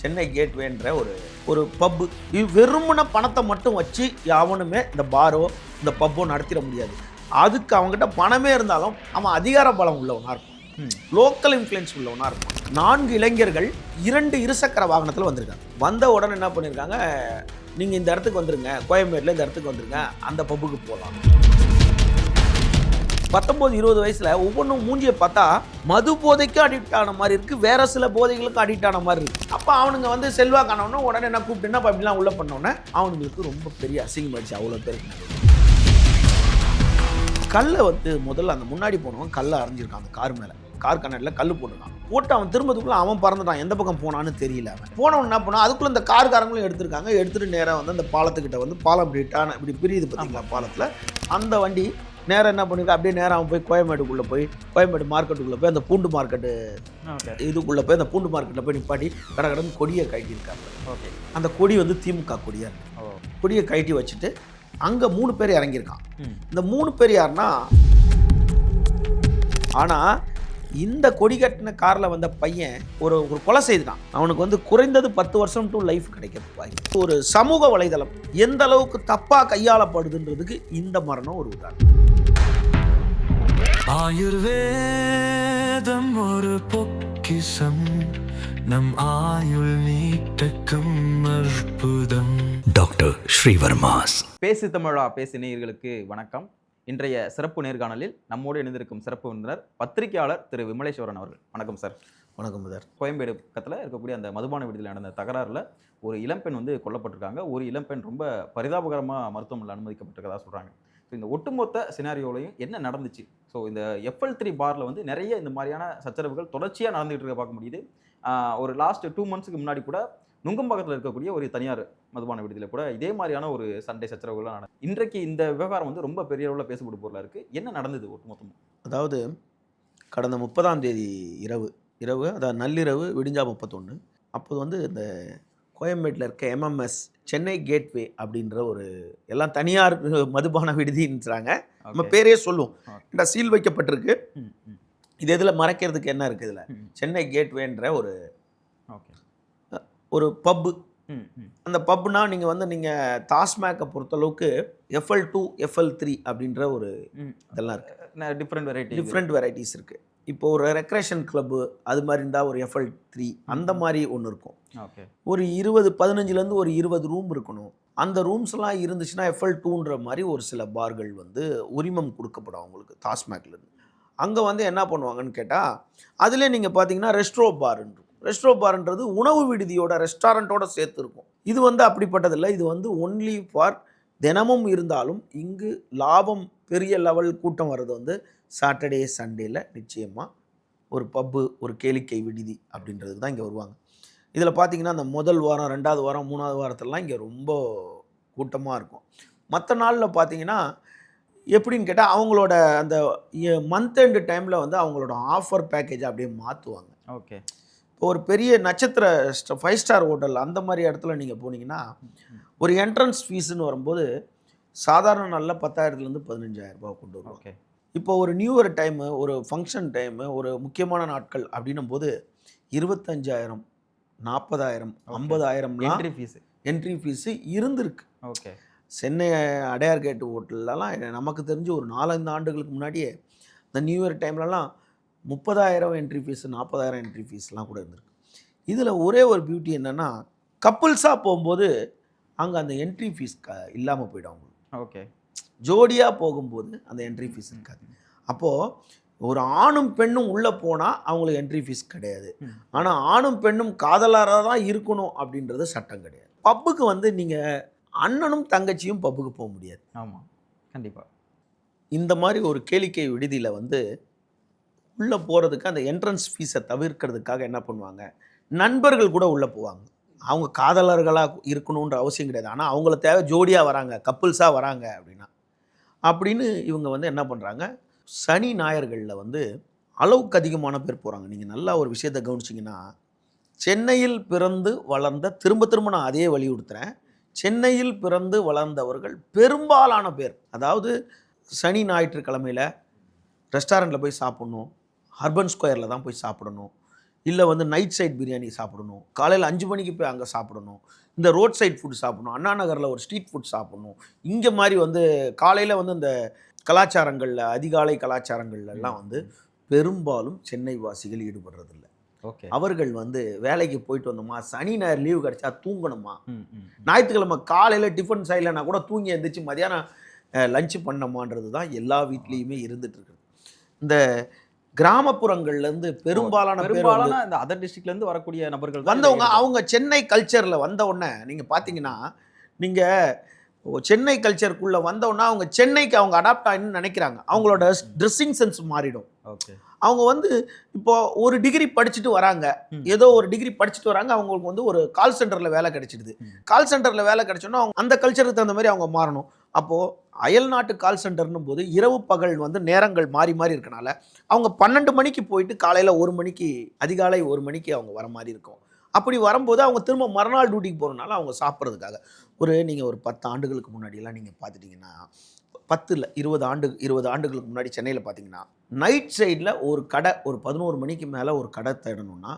சென்னை கேட்வேன்ற ஒரு ஒரு பப்பு. வெறுமன பணத்தை மட்டும் வச்சு எவனுமே இந்த பாரோ இந்த பப்போ நடத்திட முடியாது. அதுக்கு அவங்ககிட்ட பணமே இருந்தாலும் அவன் அதிகார பலம் உள்ளவனா இருக்கும், லோக்கல் இன்ஃப்ளூயன்ஸ் உள்ளவனா இருக்கும். 4 இளைஞர்கள் 2 இருசக்கர வாகனத்தில் வந்திருக்காங்க. வந்த உடனே என்ன பண்ணியிருக்காங்க, நீங்கள் இந்த இடத்துக்கு வந்துருங்க, கோயம்பேட்டில் இந்த இடத்துக்கு வந்துருங்க, அந்த பப்புக்கு போகலாம். 19-20 வயசுல ஒவ்வொன்றும் மூஞ்சியை பார்த்தா மது போதைக்கும் அடிக்ட் ஆன மாதிரி இருக்கு, வேற சில போதைகளுக்கும் அடிக்ட் ஆன மாதிரி இருக்கு. அப்போ அவனுங்க வந்து செல்வாக்கானவன உடனே என்ன கூப்பிட்டு என்ன அப்படிலாம் உள்ள பண்ணோன்னே அவனுங்களுக்கு ரொம்ப பெரிய அசிங்கமாயிடுச்சு. அவ்வளோ பேருக்கு கல்லை வந்து முதல்ல அந்த முன்னாடி போனவன் கல்லை அரைஞ்சிருக்கான். அந்த கார் மேலே கார் கண்ணாடியில் கல் போட்டுருக்கான். போட்டு அவன் திரும்பத்துக்குள்ள அவன் பறந்துட்டான். எந்த பக்கம் போனான்னு தெரியல. அவன் போனவன் என்ன பண்ணான், அதுக்குள்ள இந்த கார்காரங்களும் எடுத்திருக்காங்க. எடுத்துட்டு நேராக வந்து அந்த பாலத்துக்கிட்ட வந்து பாலம் இப்படி பிரியுது பார்த்தீங்களா பாலத்தில், அந்த வண்டி நேராக என்ன பண்ணிருக்கா, அப்படியே நேராக அவன் போய் கோயம்பேடுக்குள்ளே போய் கோயம்பேடு மார்க்கெட்டுக்குள்ளே போய் அந்த பூண்டு மார்க்கெட்டு இதுக்குள்ளே போய் அந்த பூண்டு மார்க்கெட்டில் போய் நிப்பாட்டி கடகடன்னு கொடியை கட்டியிருக்காங்க. ஓகே, அந்த கொடி வந்து திமுக கொடியாக இருக்கு. கொடியை கட்டி வச்சுட்டு அங்கே 3 பேர் இறங்கியிருக்கான். இந்த 3 பேர் யாருன்னா, ஆனால் இந்த கொடி கட்டின காரில் வந்த பையன் ஒரு கொலை செய்துட்டான். அவனுக்கு வந்து குறைந்தது 10 வருஷம் டு லைஃப் கிடைக்கிறது வாய்ப்பு. ஒரு சமூக வலைதளம் எந்த அளவுக்கு தப்பாக கையாளப்படுதுன்றதுக்கு இந்த மரணம் ஒரு உதாரணம். ஆயுர்வேதம் ஒரு பொக்கிஷம், நம் ஆயுள் நீட்டக்கும் அற்புதம். டாக்டர் ஸ்ரீவர்மாஸ். பேசு தமிழா பேசு நேயர்களுக்கு வணக்கம். இன்றைய சிறப்பு நேர்காணலில் நம்மோடு இணைந்திருக்கும் சிறப்பு விருந்தினர் பத்திரிகையாளர் திரு விமலேஸ்வரன் அவர்கள். வணக்கம் சார். வணக்கம் சார். கோயம்பேடு பக்கத்தில் இருக்கக்கூடிய அந்த மதுபான விடுதியில் நடந்த தகராறில் ஒரு இளம்பெண் வந்து கொல்லப்பட்டிருக்காங்க. ஒரு இளம்பெண் ரொம்ப பரிதாபகரமாக மருத்துவமனையில் அனுமதிக்கப்பட்டிருக்கதா சொல்கிறாங்க. ஸோ இந்த ஒட்டுமொத்த சினாரியோலையும் என்ன நடந்துச்சு? ஸோ இந்த FL3 பாரில் வந்து நிறைய இந்த மாதிரியான சச்சரவுகள் தொடர்ச்சியாக நடந்துகிட்டு இருக்க பார்க்க முடியுது. ஒரு லாஸ்ட் 2 monthsக்கு முன்னாடி கூட நுங்கம்பாக்கத்தில் இருக்கக்கூடிய ஒரு தனியார் மதுபான விடுதியில் கூட இதே மாதிரியான ஒரு சண்டை சச்சரவுகள்லாம் நடந்தது. இன்றைக்கு இந்த விவகாரம் வந்து ரொம்ப பெரிய அளவில் பேசப்படும் பொருளாக இருக்குது. என்ன நடந்தது ஒட்டுமொத்தமாக? அதாவது கடந்த 30ஆம் தேதி இரவு அதாவது நள்ளிரவு விடிஞ்சா 31 அப்போது வந்து இந்த கோயம்பேட்டில் இருக்க MMS சென்னை கேட்வே அப்படின்ற ஒரு எல்லாம் தனியார் மதுபான விடுதின்றாங்க. நம்ம பேரே சொல்லுவோம். இந்த சீல் வைக்கப்பட்டிருக்கு. இது இதில் மறைக்கிறதுக்கு என்ன இருக்குது, இதில் சென்னை கேட்வேன்ற ஒரு பப்பு. அந்த பப்புனா நீங்கள் வந்து நீங்கள் டாஸ்மேக்கை பொறுத்தளவுக்கு FL2 FL3 அப்படின்ற ஒரு இதெல்லாம் இருக்குது. டிஃப்ரெண்ட் வெரைட்டிஸ் இருக்குது. இப்போ ஒரு ரெக்ரேஷன் கிளப்பு அது மாதிரி இருந்தால் ஒரு FL3 அந்த மாதிரி ஒன்று இருக்கும். ஒரு 15லேருந்து ஒரு 20 ரூம் இருக்கணும். அந்த ரூம்ஸ்லாம் இருந்துச்சுன்னா FL2ன்ற மாதிரி ஒரு சில பார்கள் வந்து உரிமம் கொடுக்கப்படும் அவங்களுக்கு டாஸ்மேக்லேருந்து. அங்கே வந்து என்ன பண்ணுவாங்கன்னு கேட்டால், அதிலே நீங்கள் பார்த்தீங்கன்னா ரெஸ்ட்ரோ பார்ன்றது உணவு விடுதியோட ரெஸ்டாரண்ட்டோட சேர்த்து இருக்கும். இது வந்து அப்படிப்பட்டதில்லை. இது வந்து ஒன்லி ஃபார் தினமும் இருந்தாலும் இங்கு லாபம் பெரிய லெவல் கூட்டம் வர்றது வந்து சாட்டர்டே சண்டேல நிச்சயமாக ஒரு பப்பு ஒரு கேளிக்கை விடுதி அப்படின்றதுக்கு தான் இங்கே வருவாங்க. இதில் பார்த்தீங்கன்னா அந்த முதல் வாரம் 2வது வாரம் 3வது வாரத்திலலாம் இங்கே ரொம்ப கூட்டமாக இருக்கும். மற்ற நாளில் பார்த்தீங்கன்னா எப்படின்னு கேட்டால் அவங்களோட அந்த மந்த் எண்டு டைமில் வந்து அவங்களோட ஆஃபர் பேக்கேஜை அப்படியே மாற்றுவாங்க. ஓகே, இப்போ ஒரு பெரிய நட்சத்திர 5 ஸ்டார் ஹோட்டல் அந்த மாதிரி இடத்துல நீங்கள் போனீங்கன்னா ஒரு என்ட்ரன்ஸ் ஃபீஸுன்னு வரும்போது சாதாரண நாளில் 10,000லேருந்து 15,000 ரூபாய் கொண்டு வருவாங்க. இப்போ ஒரு நியூ இயர் டைமு, ஒரு ஃபங்க்ஷன் டைமு, ஒரு முக்கியமான நாட்கள் அப்படின்னும் போது 25,000 40,000 50,000 என்ட்ரி ஃபீஸு இருந்திருக்கு. ஓகே, சென்னை அடையார் கேட்டு ஹோட்டல்லலாம் நமக்கு தெரிஞ்சு ஒரு 4-5 ஆண்டுகளுக்கு முன்னாடியே இந்த நியூ இயர் டைம்லலாம் 30,000 என்ட்ரி ஃபீஸு 40,000 என்ட்ரி ஃபீஸ்லாம் கூட இருந்திருக்கு. இதில் ஒரே ஒரு பியூட்டி என்னென்னா, கப்புள்ஸாக போகும்போது அங்கே அந்த என்ட்ரி ஃபீஸ் இல்லாமல் போய்டும் அவங்களுக்கு. ஓகே, ஜோடியாக போகும்போது அந்த என்ட்ரி ஃபீஸ் இருக்காது. அப்போது ஒரு ஆணும் பெண்ணும் உள்ளே போனால் அவங்களுக்கு என்ட்ரி ஃபீஸ் கிடையாது. ஆனால் ஆணும் பெண்ணும் காதலராக தான் இருக்கணும் அப்படின்றது சட்டம் கிடையாது. பப்புக்கு வந்து நீங்கள் அண்ணனும் தங்கச்சியும் பப்புக்கு போக முடியாது. ஆமாம், கண்டிப்பாக. இந்த மாதிரி ஒரு கேளிக்கை விடுதியில் வந்து உள்ளே போகிறதுக்கு அந்த என்ட்ரன்ஸ் ஃபீஸை தவிர்க்கிறதுக்காக என்ன பண்ணுவாங்க, நண்பர்கள் கூட உள்ளே போவாங்க. அவங்க காதலர்களாக இருக்கணுன்ற அவசியம் கிடையாது. ஆனால் அவங்கள தேவை ஜோடியாக வராங்க, கப்புள்ஸாக வராங்க அப்படின்னு இவங்க வந்து என்ன பண்ணுறாங்க, சனி ஞாயிறுகளில் வந்து அளவுக்கு அதிகமான பேர் போகிறாங்க. நீங்கள் நல்லா ஒரு விஷயத்தை கவனிச்சிங்கன்னா, சென்னையில் பிறந்து வளர்ந்த திரும்ப நான் அதே வலியுறுத்துகிறேன், சென்னையில் பிறந்து வளர்ந்தவர்கள் பெரும்பாலான பேர், அதாவது சனி ஞாயிற்றுக்கிழமையில் ரெஸ்டாரண்ட்டில் போய் சாப்பிட்ணும், அர்பன் ஸ்கொயரில் தான் போய் சாப்பிடணும், இல்லை வந்து நைட் சைட் பிரியாணி சாப்பிடணும், காலையில் 5 மணிக்கு போய் அங்கே சாப்பிடணும், இந்த ரோட் சைட் ஃபுட் சாப்பிடணும், அண்ணா நகரில் ஒரு ஸ்ட்ரீட் ஃபுட் சாப்பிடணும், இங்கே மாதிரி வந்து காலையில் வந்து இந்த கலாச்சாரங்களில் அதிகாலை கலாச்சாரங்கள்லாம் வந்து பெரும்பாலும் சென்னை வாசிகள் ஈடுபடுறதில்ல. ஓகே. அவர்கள் வந்து வேலைக்கு போயிட்டு வந்தோமா, சனி ஞாயிறு லீவு கிடைச்சா தூங்கணுமா, ஞாயிற்றுக்கிழமை காலையில் டிஃபன் செய்யலைன்னா கூட தூங்கி எழுந்திரிச்சு மதியானம் லஞ்சு பண்ணமான்றது தான் எல்லா வீட்லேயுமே இருந்துட்டு இருக்குது. இந்த கிராமப்புறங்கள்லேருந்து பெரும்பாலான இந்த அதர் டிஸ்ட்ரிக்ட்லேருந்து வரக்கூடிய நபர்கள் வந்தவங்க அவங்க சென்னை கல்ச்சரில் வந்த உடனே நீங்கள் பார்த்தீங்கன்னா, நீங்கள் சென்னை கல்ச்சருக்குள்ளே வந்தோன்னா அவங்க சென்னைக்கு அவங்க அடாப்ட் ஆகின்னு நினைக்கிறாங்க. அவங்களோட ட்ரெஸ்ஸிங் சென்ஸ் மாறிடும். ஓகே. அவங்க வந்து இப்போ ஒரு டிகிரி படிச்சுட்டு வராங்க, ஏதோ ஒரு டிகிரி படிச்சுட்டு வராங்க, அவங்களுக்கு வந்து ஒரு கால் சென்டரில் வேலை கிடைச்சிடுது. கால் சென்டரில் வேலை கிடைச்சோன்னா அவங்க அந்த கல்ச்சருக்கு தகுந்த மாதிரி அவங்க மாறணும். அப்போது அயல் நாட்டு கால் சென்டர்னும் போது இரவு பகல் வந்து நேரங்கள் மாறி மாறி இருக்கனால அவங்க 12 மணிக்கு போயிட்டு காலையில் 1 மணிக்கு அதிகாலை 1 மணிக்கு அவங்க வர மாதிரி இருக்கும். அப்படி வரும்போது அவங்க திரும்ப மறுநாள் டியூட்டிக்கு போகிறனால அவங்க சாப்பிட்றதுக்காக நீங்கள் ஒரு 10 ஆண்டுகளுக்கு முன்னாடியெல்லாம் நீங்கள் பார்த்துட்டிங்கன்னா, 10 இல்லை 20 ஆண்டுகளுக்கு முன்னாடி சென்னையில் பார்த்தீங்கன்னா, நைட் சைடில் ஒரு கடை ஒரு 11 மணிக்கு மேலே ஒரு கடை தேடணும்னா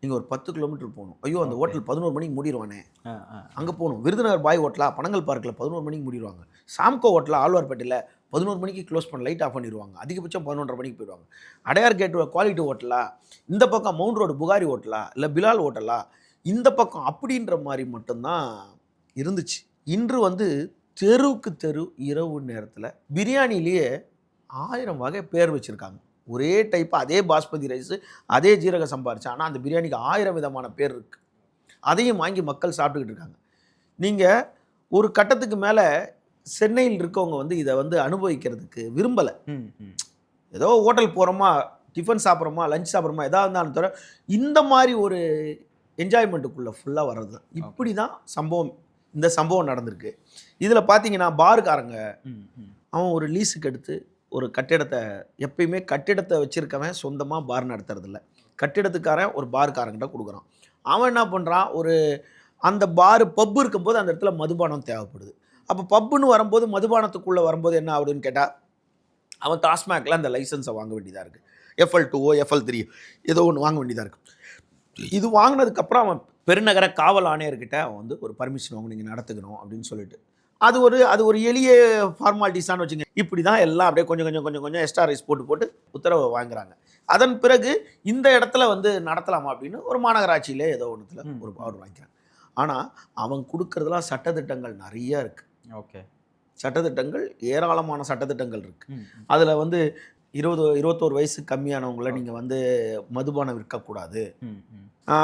நீங்கள் ஒரு 10 கிலோமீட்டர் போகணும். ஐயோ அந்த ஹோட்டல் 11 மணிக்கு மூடிடுவானே, அங்கே போகணும். விருதுநகர் பாய் ஹோட்டலா, பனங்கல் பார்க்கில் 11 மணிக்கு மூடிடுவாங்க. சாம்கோ ஹோட்டலா ஆழ்வார்பேட்டையில் 11 மணிக்கு க்ளோஸ் பண்ண லைட் ஆஃப் பண்ணிடுவாங்க. அதிகபட்சம் 11:30 மணிக்கு போயிடுவாங்க. அடையார் கேட் குவாலிட்டி ஹோட்டலா, இந்த பக்கம் மவுண்ட் ரோடு புகாரி ஹோட்டலா, இல்லை பிலால் ஹோட்டலா, இந்த பக்கம் அப்படின்ற மாதிரி மட்டும்தான் இருந்துச்சு. இன்று வந்து தெருவுக்கு தெரு இரவு நேரத்தில் பிரியாணிலேயே 1000 வகை பேர் வச்சுருக்காங்க. ஒரே டைப்பு, அதே பாஸ்மதி ரைஸு, அதே ஜீரக சம்பாரிச்சு, ஆனால் அந்த பிரியாணிக்கு 1000 விதமான பேர் இருக்குது. அதையும் வாங்கி மக்கள் சாப்பிட்டுக்கிட்டு இருக்காங்க. நீங்கள் ஒரு கட்டத்துக்கு மேலே சென்னையில் இருக்கவங்க வந்து இதை வந்து அனுபவிக்கிறதுக்கு விரும்பலை. ஏதோ ஹோட்டல் போகிறோமா, டிஃபன் சாப்பிட்றோமா, லஞ்ச் சாப்பிட்றோமா, எதாக இருந்தாலும் தவிர இந்த மாதிரி ஒரு என்ஜாய்மெண்ட்டுக்குள்ளே ஃபுல்லாக வர்றது தான். இப்படி தான் இந்த சம்பவம் நடந்திருக்கு. இதில் பார்த்தீங்கன்னா பார்காரங்க அவன் ஒரு லீஸுக்கு எடுத்து ஒரு கட்டிடத்தை, எப்பயுமே கட்டிடத்தை வச்சுருக்கவன் சொந்தமாக பார் நடத்துறதில்ல, கட்டிடத்துக்காரன் ஒரு பார்காரங்கிட்ட கொடுக்குறான். அவன் என்ன பண்ணுறான், ஒரு அந்த பார் பப்பு இருக்கும்போது அந்த இடத்துல மதுபானம் தேவைப்படுது. அப்போ பப்புன்னு வரும்போது மதுபானத்துக்குள்ளே வரும்போது என்ன ஆகுதுன்னு கேட்டால், அவன் டாஸ்மாகில் அந்த லைசன்ஸை வாங்க வேண்டியதாக இருக்குது. FL2 FL3 ஏதோ ஒன்று வாங்க வேண்டியதாக இருக்குது. இது வாங்கினதுக்கப்புறம் அவன் பெருநகர காவல் ஆணையர்கிட்ட அவன் வந்து ஒரு பர்மிஷன் வாங்க நீங்கள் நடத்துக்கணும் அப்படின்னு சொல்லிட்டு, அது ஒரு எளிய ஃபார்மாலிட்டிஸானு வச்சுங்க. இப்படி தான் எல்லாம் அப்படியே கொஞ்சம் எக்ஸ்ட்ரா ரைஸ் போட்டு உத்தரவை வாங்குறாங்க. அதன் பிறகு இந்த இடத்துல வந்து நடத்தலாமா அப்படின்னு ஒரு மாநகராட்சியிலே ஏதோ ஒன்றுத்தில் ஒரு பவர் வாங்கிக்கிறாங்க. ஆனால் அவன் கொடுக்குறதுலாம் சட்டத்திட்டங்கள் நிறையா இருக்குது. ஓகே. சட்டத்திட்டங்கள் ஏராளமான சட்டத்திட்டங்கள் இருக்குது. அதில் வந்து 21 வயசு கம்மியானவங்கள நீங்கள் வந்து மதுபானம் விற்கக்கூடாது,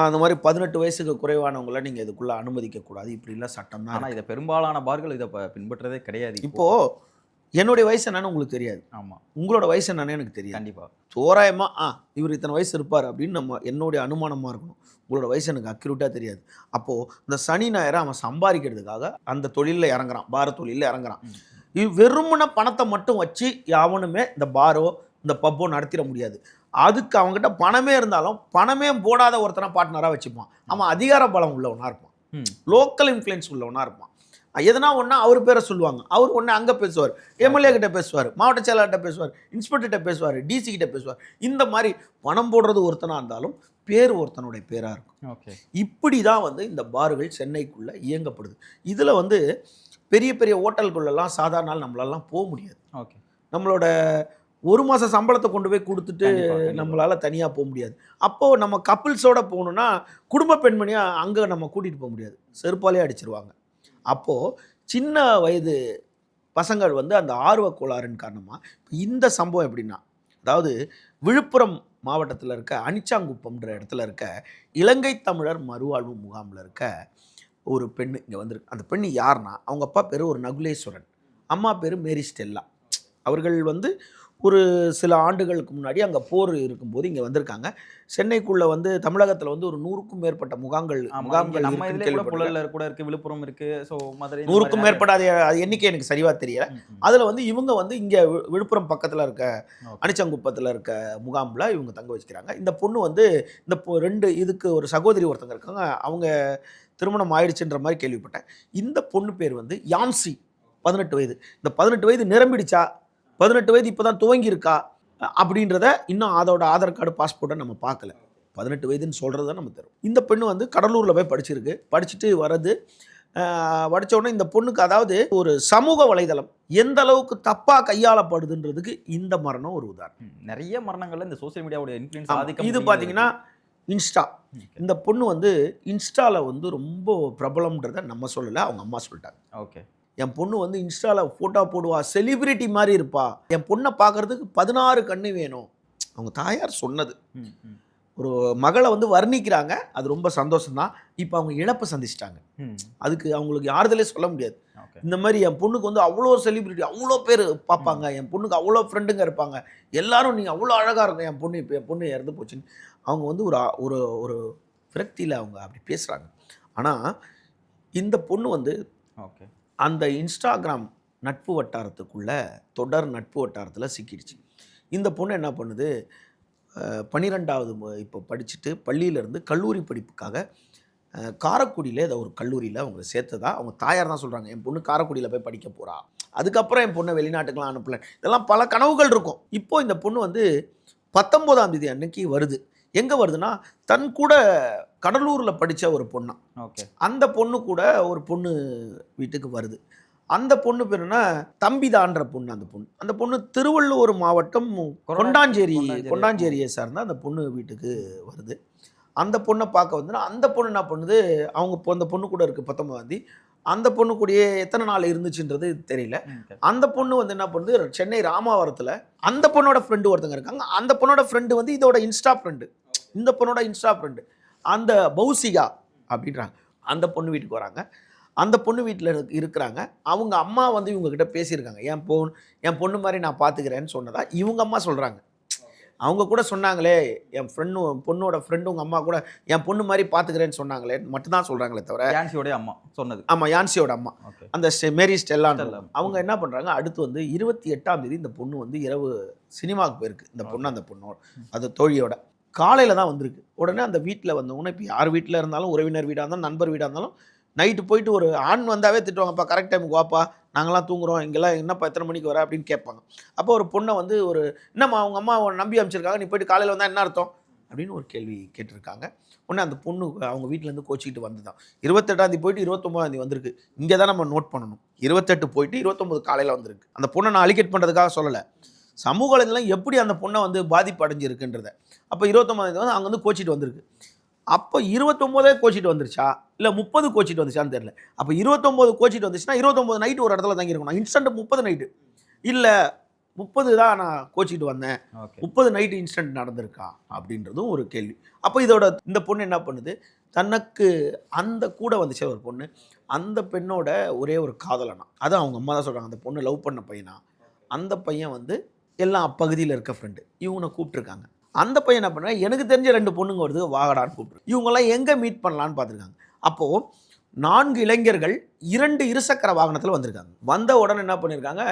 அந்த மாதிரி 18 வயசுக்கு குறைவானவங்கள நீங்கள் இதுக்குள்ளே அனுமதிக்கக்கூடாது, இப்படிலாம் சட்டம் தான். ஆனால் இதை பெரும்பாலான பார்கள் இதை பின்பற்றதே கிடையாது. இப்போது என்னுடைய வயசு என்னன்னு உங்களுக்கு தெரியாது. ஆமாம். உங்களோட வயசு என்னன்னு எனக்கு தெரியாது. கண்டிப்பாக தோராயமாக இவர் இத்தனை வயசு இருப்பார் அப்படின்னு என்னுடைய அனுமானமாக இருக்கணும். உங்களோட வயசு எனக்கு அக்யூரேட்டாக தெரியாது. அப்போது இந்த சனி ஞாயிறு அவன் சம்பாதிக்கிறதுக்காக அந்த தொழிலில் இறங்குறான், பார தொழிலில் இறங்குறான். வெறுமன பணத்தை மட்டும் வச்சு யாவனுமே இந்த பாரோ இந்த பப்போ நடத்திட முடியாது. அதுக்கு அவங்ககிட்ட பணமே இருந்தாலும் பணமே போடாத ஒருத்தனை பார்ட்னராக வச்சுப்பான். அவன் அதிகார பலம் உள்ளவனாக இருப்பான், லோக்கல் இன்ஃப்ளூயன்ஸ் உள்ளவனாக இருப்பான். எதனா ஒன்றா அவர் பேரை சொல்லுவாங்க, அவர் ஒன்று அங்கே பேசுவார், எம்எல்ஏ கிட்ட பேசுவார், மாவட்ட செயலாளர்கிட்ட பேசுவார், இன்ஸ்பெக்டர்கிட்ட பேசுவார், டிசி கிட்ட பேசுவார். இந்த மாதிரி பணம் போடுறது ஒருத்தனாக இருந்தாலும் பேர் ஒருத்தனுடைய பேராக இருக்கும். ஓகே. இப்படி தான் வந்து இந்த பார்கள் சென்னைக்குள்ளே இயங்கப்படுது. இதில் வந்து பெரிய பெரிய ஹோட்டல்குள்ளெல்லாம் சாதாரண நாள் நம்மளாலாம் போக முடியாது. ஓகே. நம்மளோட ஒரு மாத சம்பளத்தை கொண்டு போய் கொடுத்துட்டு நம்மளால் தனியாக போக முடியாது. அப்போது நம்ம கப்பிள்ஸோடு போகணுன்னா குடும்ப பெண்மணியாக அங்கே நம்ம கூட்டிகிட்டு போக முடியாது, செருப்பாலே அடிச்சிருவாங்க. அப்போது சின்ன வயது பசங்கள் வந்து அந்த ஆர்வ கோளாறின் காரணமாக இந்த சம்பவம் எப்படின்னா, அதாவது விழுப்புரம் மாவட்டத்தில் இருக்க அனிச்சாங்குப்பம்ன்ற இடத்துல இருக்க இலங்கை தமிழர் மறுவாழ்வு முகாமில் இருக்க ஒரு பெண்ணு இங்கே வந்திருக்கு. அந்த பெண்ணு யாருன்னா, அவங்க அப்பா பேர் ஒரு நகுலேஸ்வரன், அம்மா பேர் மேரி ஸ்டெல்லா. அவர்கள் வந்து ஒரு சில ஆண்டுகளுக்கு முன்னாடி அங்கே போர் இருக்கும்போது இங்கே வந்திருக்காங்க. சென்னைக்குள்ளே வந்து தமிழகத்தில் வந்து ஒரு 100க்கும் மேற்பட்ட முகாம்கள் நம்ம இதில் கூட இருக்குது, விழுப்புரம் இருக்குது, ஸோ மதுரை 100க்கும் மேற்பட்ட அது எண்ணிக்கை எனக்கு சரிவாக தெரியலை. அதில் வந்து இவங்க வந்து இங்கே விழுப்புரம் பக்கத்தில் இருக்க அனிச்சங்குப்பத்தில் இருக்க முகாமில் இவங்க தங்க வச்சுக்கிறாங்க. இந்த பொண்ணு வந்து இந்த 2 இதுக்கு ஒரு சகோதரி ஒருத்தங்க இருக்காங்க, அவங்க திருமணம் ஆயிடுச்சுன்ற மாதிரி கேள்விப்பட்டேன். இந்த பொண்ணு பேர் வந்து யாம்சி, 18 வயது. இந்த 18 வயது நிரம்பிடுச்சா, 18 வயது இப்போ தான் துவங்கியிருக்கா அப்படின்றத இன்னும் அதோட ஆதார் கார்டு பாஸ்போர்ட்டை நம்ம பார்க்கல. 18 வயதுன்னு சொல்கிறது தான் நம்ம தரும். இந்த பெண்ணு வந்து கடலூரில் போய் படிச்சிருக்கு. படிச்சுட்டு வர்றது படித்த உடனே இந்த பொண்ணுக்கு அதாவது ஒரு சமூக வலைதளம் எந்த அளவுக்கு தப்பாக கையாளப்படுதுன்றதுக்கு இந்த மரணம் ஒரு உதாரணம். நிறைய மரணங்கள்ல இந்த சோசியல் மீடியாவோட இன்ஃப்ளூயன்ஸ் ஆதிக்கம். இது பார்த்தீங்கன்னா இன்ஸ்டா. இந்த பொண்ணு வந்து இன்ஸ்டாவில் வந்து ரொம்ப பிரபலம்ன்றதை நம்ம சொல்லலை, அவங்க அம்மா சொல்லிட்டாங்க. ஓகே. என் பொண்ணு வந்து இன்ஸ்டாவில் ஃபோட்டோ போடுவா, செலிபிரிட்டி மாதிரி இருப்பா, என் பொண்ணை பார்க்கறதுக்கு 16 கண்ணு வேணும். அவங்க தாயார் சொன்னது. ஒரு மகளை வந்து வர்ணிக்கிறாங்க, அது ரொம்ப சந்தோஷம்தான். இப்போ அவங்க இழப்பை சந்திச்சிட்டாங்க. அதுக்கு அவங்களுக்கு யாருதலே சொல்ல முடியாது. இந்த மாதிரி என் பொண்ணுக்கு வந்து அவ்வளோ செலிபிரிட்டி, அவ்வளோ பேர் பார்ப்பாங்க, என் பொண்ணுக்கு அவ்வளோ ஃப்ரெண்டுங்க இருப்பாங்க, எல்லாரும் நீங்கள் அவ்வளோ அழகாக இருக்கும், என் பொண்ணு இப்போ என் பொண்ணு இறந்து போச்சுன்னு அவங்க வந்து ஒரு ஒரு விரக்தியில் அவங்க அப்படி பேசுகிறாங்க. ஆனால் இந்த பொண்ணு வந்து அந்த இன்ஸ்டாகிராம் நட்பு வட்டாரத்துக்குள்ளே தொடர் நட்பு வட்டாரத்தில் சிக்கிடுச்சு. இந்த பொண்ணு என்ன பண்ணுது, 12வது இப்போ படிச்சுட்டு பள்ளியிலேருந்து கல்லூரி படிப்புக்காக காரைக்குடியில் ஏதோ ஒரு கல்லூரியில் அவங்க சேர்த்ததா அவங்க தாயார் தான் சொல்கிறாங்க. என் பொண்ணு காரைக்குடியில் போய் படிக்க போகிறா, அதுக்கப்புறம் என் பொண்ணை வெளிநாட்டுக்கெலாம் அனுப்பல, இதெல்லாம் பல கனவுகள் இருக்கும். இப்போது இந்த பொண்ணு வந்து 19ஆம் தேதி அன்னைக்கு வருது. எங்கே வருதுன்னா, தன் கூட கடலூரில் படித்த ஒரு பொண்ணா, அந்த பொண்ணு கூட ஒரு பொண்ணு வீட்டுக்கு வருது. அந்த பொண்ணு பேருன்னா தம்பிதான்ற பொண்ணு. அந்த பொண்ணு திருவள்ளூர் மாவட்டம் கொண்டாஞ்சேரியை சார்ந்த அந்த பொண்ணு வீட்டுக்கு வருது. அந்த பொண்ணை பார்க்க வந்து அந்த பொண்ணு என்ன பண்ணுது, அவங்க அந்த பொண்ணு கூட இருக்குது 19ஆம் தேதி. அந்த பொண்ணு கூடயே எத்தனை நாள் இருந்துச்சுன்றது தெரியல. அந்த பொண்ணு வந்து என்ன பண்ணுது, சென்னை ராமாவரத்தில் அந்த பொண்ணோட ஃப்ரெண்டு ஒருத்தங்க இருக்காங்க. அந்த பொண்ணோட ஃப்ரெண்டு வந்து இதோட இன்ஸ்டா ஃப்ரெண்டு, இந்த பொண்ணோட இன்ஸ்டா ஃப்ரெண்டு அந்த பௌசிகா அப்படின்றாங்க. அந்த பொண்ணு வீட்டுக்கு வராங்க. அந்த பொண்ணு வீட்டில் இருக்கிறாங்க. அவங்க அம்மா வந்து இவங்ககிட்ட பேசியிருக்காங்க. என் பொண்ணு மாதிரி நான் பார்த்துக்கிறேன்னு சொன்னதா இவங்க அம்மா சொல்கிறாங்க. அவங்க கூட சொன்னாங்களே, என் பொண்ணோட ஃப்ரெண்டு உங்கள் அம்மா கூட என் பொண்ணு மாதிரி பார்த்துக்கிறேன்னு சொன்னாங்களே மட்டும்தான் சொல்கிறாங்களே தவிர யான்சியோட அம்மா சொன்னது. ஆமாம், யான்சியோட அம்மா அந்த மேரி ஸ்டெல்லான். அவங்க என்ன பண்ணுறாங்க, அடுத்து வந்து 28ஆம் தேதி இந்த பொண்ணு வந்து இரவு சினிமாவுக்கு போயிருக்கு. இந்த பொண்ணு அந்த பொண்ணோட அது தோழியோட காலையில் தான் வந்திருக்கு. உடனே அந்த வீட்டில் வந்தவொன்னே, இப்போ யார் வீட்டில் இருந்தாலும், உறவினர் வீடாக இருந்தாலும் நண்பர் வீடாக இருந்தாலும், நைட்டு போயிட்டு ஒரு ஆண் வந்தாவே திட்டுவாங்கப்பா, கரெக்ட் டைமுக்கு வாப்பா, நாங்களாம் தூங்குறோம், இங்கெல்லாம் என்னப்பா எத்தனை மணிக்கு வர அப்படின்னு கேட்பாங்க. அப்போ ஒரு பொண்ணை வந்து என்னம்மா அவங்க அம்மா நம்பி அமைச்சிருக்காங்க, நீ போயிட்டு காலையில் வந்தால் என்ன அர்த்தம் அப்படின்னு ஒரு கேள்வி கேட்டிருக்காங்க. உடனே அந்த பொண்ணு அவங்க வீட்டிலேருந்து கோச்சிக்கிட்டு வந்து தான் 28ஆம் தேதி போயிட்டு 29ஆம் தேதி வந்திருக்கு. இங்கே தான் நம்ம நோட் பண்ணணும். 28 போயிட்டு 29 காலையில் வந்திருக்கு. அந்த பொண்ணை நான் அலிகேட் பண்ணுறதுக்காக சொல்லலை, சமூக வலைதளம் எப்படி அந்த பொண்ணை வந்து பாதிப்பு அடைஞ்சிருக்குன்றதை. அப்போ 29ஆம் தேதி வந்து அங்கே வந்து கோச்சிட்டு வந்திருக்கு. அப்போ 29 கோச்சிட்டு வந்துருச்சா இல்லை 30 கோச்சிட்டு வந்துச்சான்னு தெரியல. அப்போ 29 கோச்சிட்டு வந்துச்சுன்னா 29 நைட்டு ஒரு இடத்துல தங்கியிருக்கணும். இன்ஸ்டன்ட் 30 நைட்டு இல்லை 30 தான் நான் கோச்சிட்டு வந்தேன், 30 நைட்டு இன்ஸ்டன்ட் நடந்திருக்கா அப்படின்றதும் ஒரு கேள்வி. அப்போ இந்த பொண்ணு என்ன பண்ணுது, தனக்கு அந்த கூட வந்துச்சு ஒரு பொண்ணு, அந்த பெண்ணோட ஒரே ஒரு காதலனா, அது அவங்க அம்மா தான் சொல்கிறாங்க. அந்த பொண்ணு லவ் பண்ண பையனா, அந்த பையன் வந்து எல்லாம் அப்பகுதியில் இருக்க ஃப்ரெண்டு, இவனை கூப்பிட்ருக்காங்க. அந்த பையன் என்ன பண்ணுறாங்க, எனக்கு தெரிஞ்ச 2 பொண்ணுங்க வருது வாகடான்னு கூப்பிட்டு, இவங்கெல்லாம் எங்கே மீட் பண்ணலான்னு பார்த்துருக்காங்க. அப்போது 4 இளைஞர்கள் 2 இருசக்கர வாகனத்தில் வந்திருக்காங்க. வந்த உடனே என்ன பண்ணியிருக்காங்க,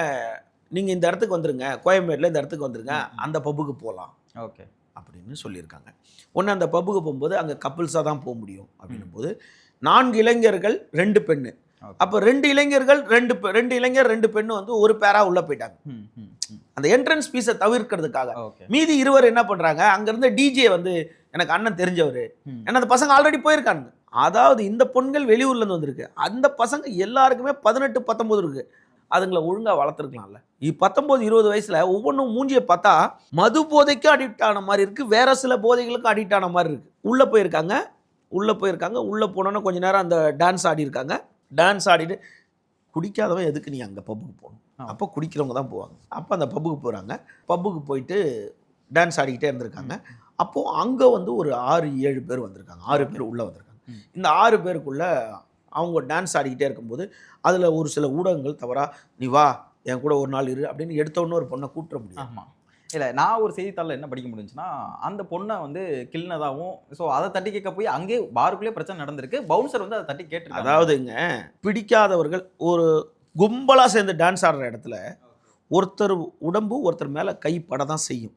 நீங்கள் இந்த இடத்துக்கு வந்துருங்க, கோயம்பேட்டில் இந்த இடத்துக்கு வந்துருங்க, அந்த பப்புக்கு போகலாம் அப்படின்னு சொல்லியிருக்காங்க. ஒன்று அந்த பப்புக்கு போகும்போது அங்கே கப்புள்ஸாக தான் போக முடியும் அப்படின்னும் போது 4 இளைஞர்கள் 2 பெண்ணு. அப்போ 2 இளைஞர்கள் 2 பெண்ணு வந்து ஒரு பேரா உள்ளே போயிட்டாங்க அந்த என்ட்ரன்ஸ் ஃபீஸை தவிர்க்கிறதுக்காக. மீதி 2 என்ன பண்ணுறாங்க, அங்கேருந்து டிஜே வந்து எனக்கு அண்ணன் தெரிஞ்சவர், ஏன்னா அந்த பசங்க ஆல்ரெடி போயிருக்காங்க. அதாவது இந்த பொண்கள் வெளியூர்லேருந்து வந்திருக்கு, அந்த பசங்க எல்லாருக்குமே 18, 19 இருக்குது. அதுங்களை ஒழுங்காக வளர்த்துருக்கலாம்ல. 19, 20 வயசில் ஒவ்வொன்றும் மூஞ்சியை பார்த்தா மது போதைக்கும் அடிக்ட் ஆன மாதிரி இருக்குது, வேற சில போதைகளுக்கும் அடிக்ட் ஆன மாதிரி இருக்குது. உள்ளே போயிருக்காங்க. உள்ளே போனோன்னா கொஞ்சம் நேரம் அந்த டான்ஸ் ஆடிருக்காங்க. டான்ஸ் ஆடிட்டு குடிக்காதவன் எதுக்கு நீ அங்கே பப்புக்கு போகணும், அப்போ குடிக்கிறவங்க தான் போவாங்க. அப்போ அந்த பப்புக்கு போகிறாங்க. பப்புக்கு போயிட்டு டான்ஸ் ஆடிக்கிட்டே இருந்திருக்காங்க. அப்போது அங்கே வந்து ஒரு 6-7 பேர் வந்திருக்காங்க. 6 பேர் உள்ளே வந்திருக்காங்க. இந்த 6 பேருக்குள்ளே அவங்க டான்ஸ் ஆடிக்கிட்டே இருக்கும்போது அதில் ஒரு சில ஊடகங்கள் தவறாக, நீ வா என் கூட ஒரு நாள் இரு அப்படின்னு எடுத்தோன்னு ஒரு பொண்ணை கூப்பிட முடியும். ஆமாம், இல்லை நான் ஒரு செய்தித்தாளில் என்ன படிக்க முடிஞ்சுன்னா, அந்த பொண்ணை வந்து கில்னதாகவும், ஸோ அதை தட்டி கேட்க போய் அங்கே பாருக்குள்ளே பிரச்சனை நடந்திருக்கு. பவுன்சர் வந்து அதை தட்டி கேட்டு, அதாவதுங்க பிடிக்காதவர்கள் ஒரு கும்பலாக சேர்ந்து டான்ஸ் ஆடுற இடத்துல ஒருத்தர் உடம்பு ஒருத்தர் மேலே கைப்பட தான் செய்யும்.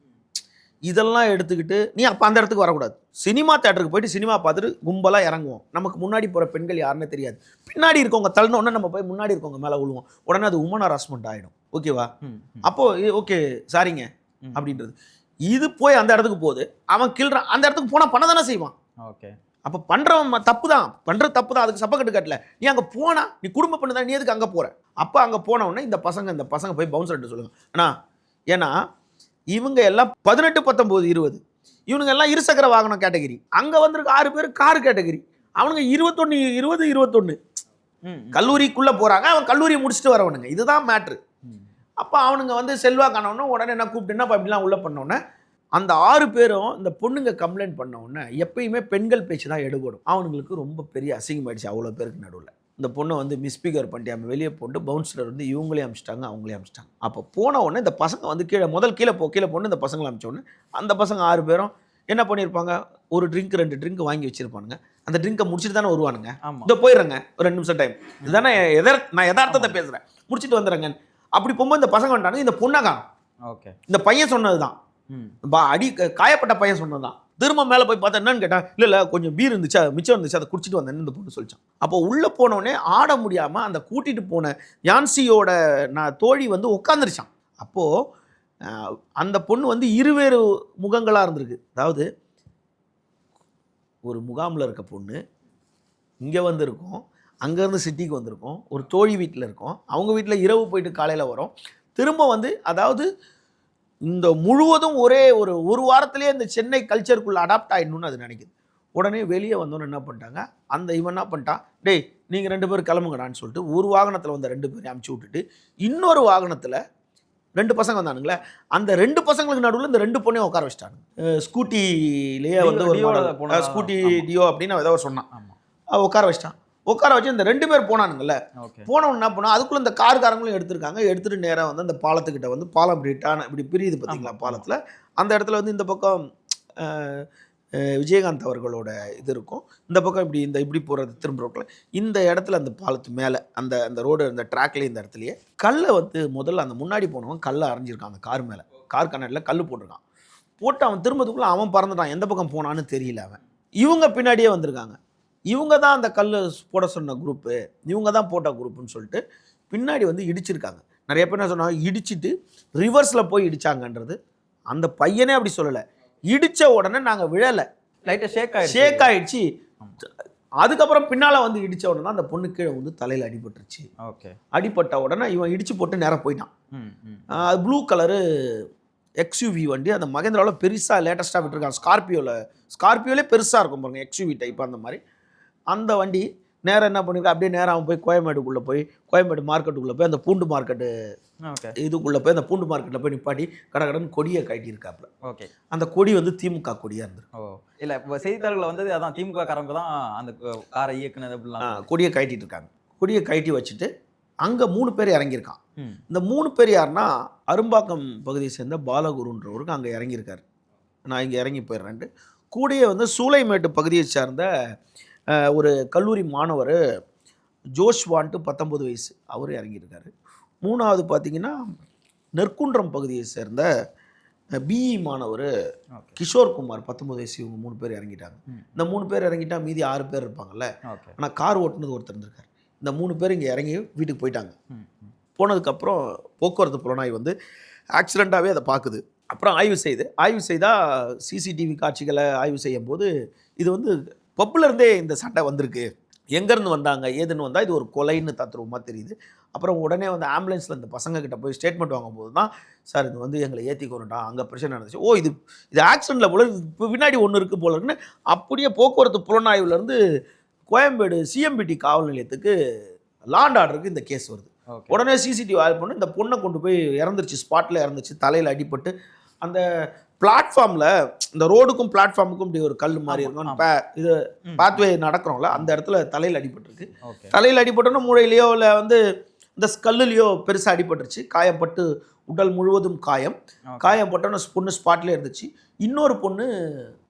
இதெல்லாம் எடுத்துக்கிட்டு நீ அப்போ அந்த இடத்துக்கு வரக்கூடாது. சினிமா தேட்டருக்கு போயிட்டு சினிமா பார்த்துட்டு கும்பலாக இறங்குவோம். நமக்கு முன்னாடி போகிற பெண்கள் யாருன்னு தெரியாது, பின்னாடி இருக்கவங்க தள்ளனோடனே நம்ம போய் முன்னாடி இருக்கவங்க மேலே விழுவோம். உடனே அது உமன் ஹராஸ்மெண்ட் ஆகிடும். ஓகேவா? அப்போது ஓகே சாரிங்க அப்படின்றது. இது போய் அந்த இடத்துக்கு போகுது, அவன் கிள்றான், அந்த இடத்துக்கு போனால் பண்ண தானே செய்வான். ஓகே. அப்போ பண்ணுறவன் தப்பு தான், பண்ணுறது தப்பு தான், அதுக்கு சப்பக்கட்டு கட்டல. நீ அங்கே போனா நீ குடும்பம் பண்ணு தான், நீ எதுக்கு அங்கே போகிற? அப்போ அங்கே போன உடனே இந்த பசங்க போய் பவுன்சர்கிட்ட சொல்லுங்க அண்ணா, ஏன்னா இவங்க எல்லாம் 18, 19, 20, இவனுங்க எல்லாம் இருசக்கர வாகனம் கேட்டகிரி, அங்கே வந்திருக்க 6 பேர் கார் கேட்டகிரி, அவனுங்க 21, 20, 21 கல்லூரிக்குள்ளே போகிறாங்க, அவன் கல்லூரியை முடிச்சுட்டு வரவனுங்க. இதுதான் மேட்ரு. அப்போ அவனுங்க வந்து செல்வா காணவொன்னே உடனே என்ன கூப்பிட்டு என்னப்பா இப்படிலாம் உள்ளே பண்ணோன்னே அந்த 6 பேரும் இந்த பொண்ணுங்க கம்ப்ளைண்ட் பண்ண உடனே எப்பயுமே பெண்கள் பேச்சு தான் எடுபடும். அவனுங்களுக்கு ரொம்ப பெரிய அசிங்கமாயிடுச்சு அவ்வளோ பேருக்கு நடுவில். இந்த பொண்ணை வந்து மிஸ்பிகர் பண்ணிட்டு அவன் வெளியே போட்டு பவுன்சர் வந்து இவங்களே அமிச்சிட்டாங்க, அவங்களே அமிச்சிட்டாங்க. அப்போ போன உடனே இந்த பசங்க வந்து கீழே போட்டு இந்த பசங்களை அமிச்ச உடனே அந்த பசங்க 6 பேரும் என்ன பண்ணியிருப்பாங்க, ஒரு ட்ரிங்க் 2 ட்ரிங்க் வாங்கி வச்சிருப்பானுங்க. அந்த ட்ரிங்கை முடிச்சுட்டு தானே வருவானுங்க. இந்த போயிடுறேங்க ஒரு 2 நிமிஷம் டைம், இதுதானே நான் யதார்த்தத்தை பேசுகிறேன், முடிச்சுட்டு வந்துடுறேங்க. அப்படி போகும்போது இந்த பசங்க வந்துட்டாங்க, இந்த பொண்ணை காணும். ஓகே. இந்த பையன் சொன்னது தான், காயப்பட்ட பையன் சொன்னது தான். திரும்ப மேலே போய் பார்த்தா என்னன்னு கேட்டால், இல்லை கொஞ்சம் பீர் இருந்துச்சு, மிச்சம் இருந்துச்சு, அதை குடிச்சிட்டு வந்தேன்னு இந்த பொண்ணு சொல்லிச்சான். அப்போ உள்ளே போனோடனே ஆட முடியாமல் அந்த கூட்டிகிட்டு போன யான்சியோட தோழி வந்து உட்காந்துருச்சான். அப்போது அந்த பொண்ணு வந்து இருவேறு முகங்களாக இருந்திருக்கு. அதாவது ஒரு முகாமில் இருக்க பொண்ணு இங்கே வந்திருக்கோம், அங்கேருந்து சிட்டிக்கு வந்திருக்கோம், ஒரு தோழி வீட்டில் இருக்கோம், அவங்க வீட்டில் இரவு போயிட்டு காலையில் வரோம், திரும்ப வந்து அதாவது இந்த முழுவதும் ஒரே ஒரு வாரத்திலேயே இந்த சென்னை கல்ச்சருக்குள்ளே அடாப்ட் ஆகிடணும்னு அது நினைக்குது. உடனே வெளியே வந்தோன்னு என்ன பண்ணிட்டாங்க, இவன் என்ன பண்ணிட்டான், டேய் நீங்கள் 2 பேர் கிளம்புங்கடான்னு சொல்லிட்டு ஒரு வாகனத்தில் வந்த 2 பேரையும் அமுச்சு விட்டுட்டு இன்னொரு வாகனத்தில் 2 பசங்க வந்தானுங்களே, அந்த 2 பசங்களுக்கு நடுவில் இந்த 2 பொண்ணையும் உட்கார வச்சிட்டாங்க. ஸ்கூட்டிலேயே வந்து ஒரு ஸ்கூட்டி டியோ அப்படின்னு ஏதோ சொன்னான், உட்கார வச்சிட்டான். உட்கார வச்சு இந்த 2 பேர் போனானுங்கல்ல, போனவன் என்ன பண்ணா, அதுக்குள்ளே இந்த காருக்காரங்களும் எடுத்துகிட்டு நேராக வந்து அந்த பாலத்துக்கிட்ட வந்து பாலம் இப்படி பிரியுது பார்த்தீங்களா பாலத்தில், அந்த இடத்துல வந்து இந்த பக்கம் விஜயகாந்த் அவர்களோட இது இருக்கும், இந்த பக்கம் இப்படி போகிறது திரும்ப ரோட்டில், இந்த இடத்துல அந்த பாலத்து மேலே அந்த ரோடு அந்த ட்ராக்லேயே இந்த இடத்துலையே கல்லை வந்து முதல்ல அந்த முன்னாடி போனவன் கல்லை அரைஞ்சிருக்கான். அந்த கார் மேலே கார் கண்ணாடியில் கல் போட்டிருக்கான். போட்டு அவன் திரும்பத்துக்குள்ளே அவன் பறந்துட்டான், எந்த பக்கம் போனான்னு தெரியல அவன். இவங்க பின்னாடியே வந்திருக்காங்க, இவங்க தான் அந்த கல் போட சொன்ன குரூப்பு, இவங்க தான் போட்ட குரூப்புன்னு சொல்லிட்டு பின்னாடி வந்து இடிச்சிருக்காங்க. நிறைய பேர் என்ன சொன்னாங்க, இடிச்சிட்டு ரிவர்ஸில் போய் இடிச்சாங்கன்றது அந்த பையனே அப்படி சொல்லலை. இடித்த உடனே நாங்கள் விழலை, லைட்டாக ஷேக் ஆகிடுச்சு. அதுக்கப்புறம் பின்னால் வந்து இடித்த உடனே தான் அந்த பொண்ணு கீழே வந்து தலையில் அடிபட்டுருச்சு. ஓகே. அடிபட்ட உடனே இவன் இடித்து போட்டு நேராக போயிட்டான். அது ப்ளூ கலரு எக்ஸ்யூவி வண்டி, அந்த மகேந்திராவில் பெருசாக லேட்டஸ்ட்டாக விட்டுருக்காங்க. ஸ்கார்பியோலே பெருசாக இருக்கும் பாருங்கள், எக்ஸ்யூவி டைப் அந்த மாதிரி. அந்த வண்டி நேராக என்ன பண்ணியிருக்கா, அப்படியே நேராக அவன் போய் கோயம்பேடு மார்க்கெட்டுக்குள்ளே போய் அந்த பூண்டு மார்க்கெட்டு இதுக்குள்ளே போய் அந்த பூண்டு மார்க்கெட்டில் போய் நிப்பாட்டி கடகடன்னு கொடியை கட்டியிருக்காப்புல. ஓகே. அந்த கொடி வந்து திமுக கொடியாக இருந்திருக்கு. இல்லை இப்போ செய்தித்தாள்களில் வந்தது அதான் திமுக காரங்க தான் அந்த காரை இயக்குனது அப்படிலாம் கொடியை கட்டிட்டு இருக்காங்க. கொடியை கட்டி வச்சுட்டு அங்கே 3 பேர் இறங்கியிருக்கான். இந்த 3 பேர் யாருன்னா, அரும்பாக்கம் பகுதியை சேர்ந்த பாலகுருன்றவருக்கு அங்கே இறங்கியிருக்காரு. நான் இங்கே இறங்கி போயிடுறேன்ட்டு கூடயே வந்து சூளைமேட்டு பகுதியை சார்ந்த ஒரு கல்லூரி மாணவர் ஜோஷ்வான்ட்டு 19 வயசு அவர் இறங்கியிருக்காரு. 3வது பார்த்தீங்கன்னா நெற்குன்றம் பகுதியை சேர்ந்த பிஇ மாணவர் கிஷோர்குமார் 19 வயசு. இவங்க 3 பேர் இறங்கிட்டாங்க. இந்த 3 பேர் இறங்கிட்டா மீதி 6 பேர் இருப்பாங்கல்ல, ஆனால் கார் ஓட்டுனது ஒருத்தர் இருந்திருக்காரு. இந்த 3 பேர் இங்கே இறங்கி வீட்டுக்கு போயிட்டாங்க. போனதுக்கப்புறம் போக்குவரத்து புலனாய்வு வந்து ஆக்சிடெண்ட்டாகவே அதை பார்க்குது. அப்புறம் ஆய்வு செய்தால் சிசிடிவி காட்சிகளை ஆய்வு செய்யும் போது இது வந்து பப்புலேருந்தே இந்த சண்டை வந்திருக்கு, எங்கேருந்து வந்தாங்க ஏதுன்னு வந்தால் இது ஒரு கொலைன்னு தத்துருவமாக தெரியுது. அப்புறம் உடனே வந்து ஆம்புலன்ஸில் இந்த பசங்கக்கிட்ட போய் ஸ்டேட்மெண்ட் வாங்கும்போது தான், சார் இது வந்து எங்களை ஏற்றிக்கணும்டா, அங்கே பிரச்சனை நடந்துச்சு, இது ஆக்சிடெண்ட்டில் போல இப்போ பின்னாடி ஒன்று இருக்குது போல இருக்குன்னு அப்படியே போக்குவரத்து புலனாய்வுலேருந்து கோயம்பேடு சிஎம்பிடி காவல் நிலையத்துக்கு லாண்ட் ஆர்டருக்கு இந்த கேஸ் வருது. உடனே சிசிடிவி ஆய்வு பண்ணி இந்த பொண்ணை கொண்டு போய் இறந்துருச்சு, ஸ்பாட்டில் இறந்துச்சு, தலையில் அடிபட்டு அந்த பிளாட்ஃபார்மில் இந்த ரோடுக்கும் பிளாட்ஃபார்முக்கும் இப்படி ஒரு கல் மாதிரி இருக்கும், இது பாத்வே நடக்கிறோம்ல அந்த இடத்துல தலையில் அடிபட்டுருக்கு. தலையில் அடிபட்டோன்னா மூளையிலையோ இல்லை வந்து இந்த ஸ்கல்லுலையோ பெருசாக அடிபட்டுருச்சு. காயப்பட்டு உடல் முழுவதும் காயப்பட்டோன்னு பொண்ணு ஸ்பாட்லேயே இருந்துச்சு. இன்னொரு பொண்ணு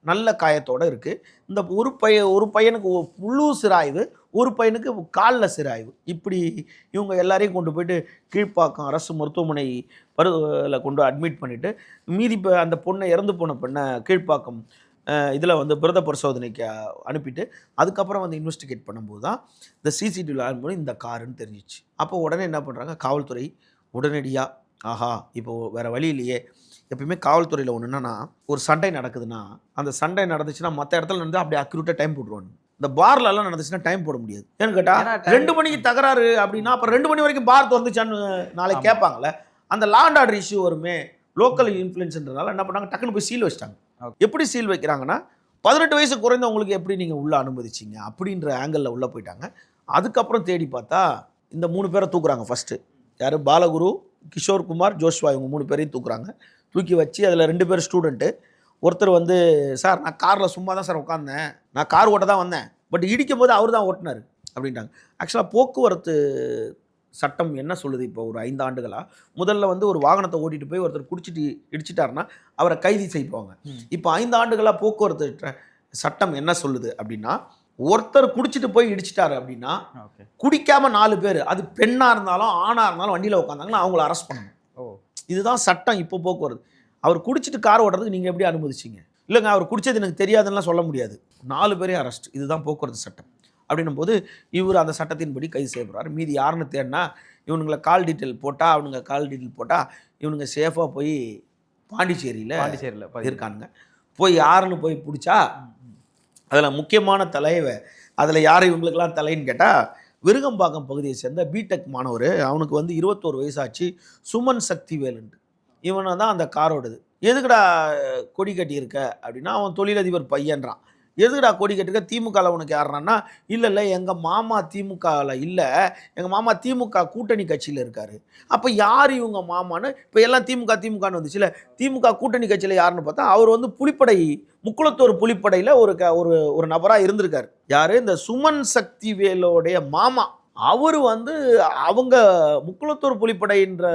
நல்ல காயத்தோடு இருக்குது. இந்த ஒரு பையனுக்கு முழு சிராய்வு, ஒரு பையனுக்கு காலில் சிராய்வு. இப்படி இவங்க எல்லாரையும் கொண்டு போயிட்டு கீழ்ப்பாக்கம் அரசு மருத்துவமனை கொண்டு அட்மிட் பண்ணிவிட்டு மீதி அந்த பொண்ணை இறந்து போன பெண்ணை கீழ்ப்பாக்கம் இதில் வந்து பிரத பரிசோதனைக்கு அனுப்பிட்டு அதுக்கப்புறம் வந்து இன்வெஸ்டிகேட் பண்ணும்போது தான் இந்த சிசிடிவியில் ஆகும்போது இந்த காருன்னு தெரிஞ்சிச்சு. அப்போ உடனே என்ன பண்ணுறாங்க காவல்துறை, உடனடியாக ஆஹா இப்போ வேறு வழி இல்லையே, எப்பயுமே காவல்துறையில் ஒன்று என்னன்னா, ஒரு சண்டை நடக்குதுன்னா, அந்த சண்டை நடந்துச்சுன்னா மற்ற இடத்துல நடந்து அப்படியே அக்யூரேட்டாக டைம் போட்டுருவாங்க. இந்த பார்லலாம் நடந்துச்சுன்னா டைம் போட முடியாது. ஏன்னு கேட்டால் ஏன்னா 2 மணிக்கு தகராறு அப்படின்னா அப்புறம் 2 மணி வரைக்கும் பார் திறந்துச்சான்னு நாளைக்கு கேட்பாங்கல்ல. அந்த லா அண்ட் ஆர்டர் இஷ்யூ வருமே, லோக்கல் இன்ஃப்ளூயன்ஸ்ன்றனால என்ன பண்ணாங்க, டக்குன்னு போய் சீல் வச்சிட்டாங்க. எப்படி சீல் வைக்கிறாங்கன்னா, 18 வயசு குறைந்தவங்களுக்கு எப்படி நீங்கள் உள்ளே அனுமதிச்சிங்க அப்படின்ற ஆங்கிளில் உள்ளே போயிட்டாங்க. அதுக்கப்புறம் தேடி பார்த்தா இந்த 3 பேரை தூக்குறாங்க. ஃபஸ்ட்டு யார், பாலகுரு, கிஷோர் குமார், ஜோஷ்வா, இவங்க 3 பேரையும் தூக்குறாங்க. தூக்கி வச்சு அதில் 2 பேர் ஸ்டூடெண்ட்டு. ஒருத்தர் வந்து, சார் நான் காரில் சும்மா தான் சார் உட்காந்தேன், நான் கார் ஓட்ட தான் வந்தேன், பட் இடிக்கும் போது அவர் தான் ஓட்டினார் அப்படின்ட்டாங்க. ஆக்சுவலாக போக்குவரத்து சட்டம் என்ன சொல்லுது, இப்போ ஒரு 5 ஆண்டுகளாக முதல்ல வந்து ஒரு வாகனத்தை ஓட்டிட்டு போய் ஒருத்தர் குடிச்சிட்டு இடிச்சிட்டாருன்னா அவரை கைது செய்வாங்க. இப்போ 5 ஆண்டுகளாக போக்குவரத்து சட்டம் என்ன சொல்லுது அப்படின்னா, ஒருத்தர் குடிச்சிட்டு போய் இடிச்சிட்டாரு அப்படின்னா குடிக்காம 4 பேர், அது பெண்ணாக இருந்தாலும் ஆணாக இருந்தாலும் வண்டியில் உட்காந்தாங்கன்னா அவங்கள அரெஸ்ட் பண்ணணும். இதுதான் சட்டம் இப்போ போக்குவரத்து. அவர் குடிச்சிட்டு கார் ஓட்டுறதுக்கு நீங்கள் எப்படி அனுமதிச்சிங்க? இல்லைங்க அவர் குடிச்சது எனக்கு தெரியாதுன்னா சொல்ல முடியாது. 4 பேரையும் அரெஸ்ட். இதுதான் போக்குவரத்து சட்டம். அப்படின்னும் போது இவர் அந்த சட்டத்தின்படி கைது செய்யப்படுறாரு. மீதி யாருன்னு தேடினா இவனுங்களை கால் டீட்டெயில் போட்டால், அவனுங்க கால் டீட்டெயில் போட்டால் இவனுங்க சேஃபாக போய் பாண்டிச்சேரியில் இருக்கானுங்க. போய் யாருன்னு போய் பிடிச்சா அதில் முக்கியமான தலைவை, அதில் யார் இவங்களுக்கெல்லாம் தலைன்னு கேட்டால், விருகம்பாக்கம் பகுதியை சேர்ந்த பிடெக் மாணவர், அவனுக்கு வந்து 21 வயசாச்சு, சுமன் சக்திவேலுன்ட்டு. இவனை தான் அந்த காரோடுது. எதுக்குடா கொடி கட்டியிருக்க அப்படின்னா, அவன் தொழிலதிபர் பையன்றான். எதுக்குடா கொடி கட்டிருக்க, திமுகவில் உனக்கு யாருன்னா, இல்லை எங்கள் மாமா திமுகவில் இல்லை, எங்கள் மாமா திமுக கூட்டணி கட்சியில் இருக்கார். அப்போ யார் இவங்க மாமான்னு, இப்போ எல்லாம் திமுகன்னு வந்துச்சுல, திமுக கூட்டணி கட்சியில் யாருன்னு பார்த்தா அவர் வந்து புலிப்படை, முக்குளத்தூர் புலிப்படையில் ஒரு நபராக இருந்திருக்காரு. யார், இந்த சுமன் சக்திவேலோடைய மாமா. அவர் வந்து அவங்க முக்குளத்தூர் புலிப்படைன்ற